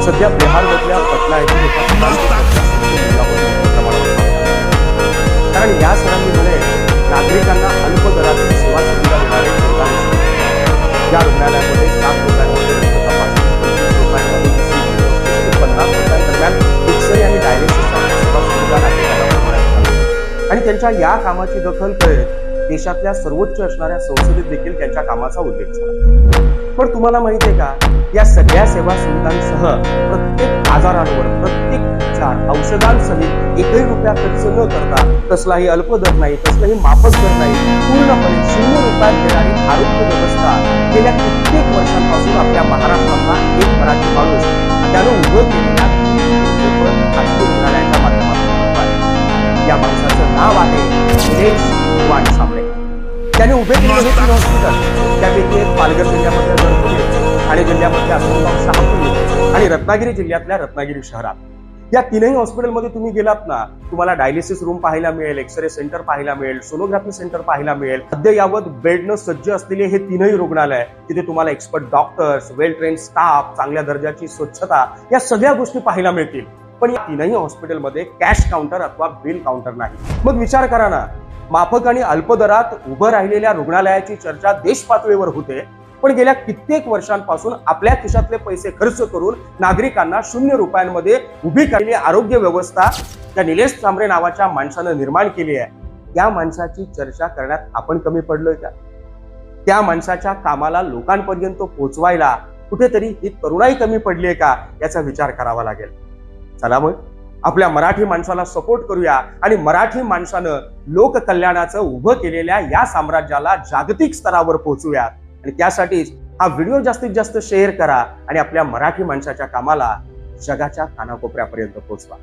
सध्या बिहारमधल्या पटना येथील एका कारण या सरांनीमुळे नागरिकांना अल्प दरातील सेवा सुविधा देणारे प्रोग्राम सुरू केले. या रुग्णालयामध्ये 7 रुपयांमध्ये रक्त तपासणी, 25 रुपयांमध्ये ECG, 50 रुपयांदरम्यान एक्सरे आणि डायलिसिस सेवा सुविधा नागरिकांना पुरवण्यात आल्या. आणि त्यांच्या या कामाची दखल करत देशातल्या सर्वोच्च असणाऱ्या संसदेत देखील त्यांच्या कामाचा उल्लेख झाला. पण तुम्हाला माहिती आहे का, या सगळ्या सेवा सुविधांसह प्रत्येक आजारांवर, प्रत्येक उपचार, औषधांसहित एकही रुपया खर्च न करता, कसलाही अल्प दर नाही, कसलाही माफक दर नाही, पूर्णपणे 0 रुपयात देणारी आरोग्य व्यवस्था गेल्या कित्येक वर्षांपासून आपल्या महाराष्ट्रातला एक मराठी माणूस त्यानं उभं केलेल्या खासगी रुग्णालयाच्या माध्यमातून आहे. या माणसाचं नाव आहे निलेश वानसामळे. त्याने उभे केलेले 3 हॉस्पिटल, त्यापैकी एक पालघर जिल्ह्यामध्ये गणपती, ठाणे जिल्ह्यामध्ये आसनगाव शहापूर आणि रत्नागिरी जिल्ह्यातल्या रत्नागिरी शहरात. या 3ही हॉस्पिटलमध्ये तुम्ही गेलात ना, तुम्हाला डायलिसिस रूम पाहायला मिळेल, एक्सरे सेंटर पाहायला मिळेल, सोनोग्राफी सेंटर पाहायला मिळेल. अद्ययावत बेडनं सज्ज असलेले हे 3ही रुग्णालय, तिथे तुम्हाला एक्सपर्ट डॉक्टर्स, वेल ट्रेन स्टाफ, चांगल्या दर्जाची स्वच्छता, या सगळ्या गोष्टी पाहायला मिळतील. पण या 3ही हॉस्पिटलमध्ये कॅश काउंटर अथवा बिल काउंटर नाही. मग विचार करा ना, माफक आणि अल्प दरात उभं राहिलेल्या रुग्णालयाची चर्चा देश पातळीवर होते, पण गेल्या कित्येक वर्षांपासून आपल्या खिशातले पैसे खर्च करून नागरिकांना 0 रुपयांमध्ये उभी केलेली आरोग्य व्यवस्था त्या निलेश सांबरे नावाच्या माणसानं निर्माण केली आहे. त्या माणसाची चर्चा करण्यात आपण कमी पडलोय का? त्या माणसाच्या कामाला लोकांपर्यंत पोहोचवायला कुठेतरी ही तरुणाई कमी पडली आहे का, याचा विचार करावा लागेल. चला मग आपल्या मराठी माणसाला सपोर्ट करूया आणि मराठी माणसानं लोककल्याणाचं उभं केलेल्या या साम्राज्याला जागतिक स्तरावर पोहोचूया. आणि त्यासाठीच हा व्हिडिओ जास्तीत जास्त शेअर करा आणि आपल्या मराठी माणसाच्या कामाला जगाच्या कानाकोपऱ्यापर्यंत पोहोचवा.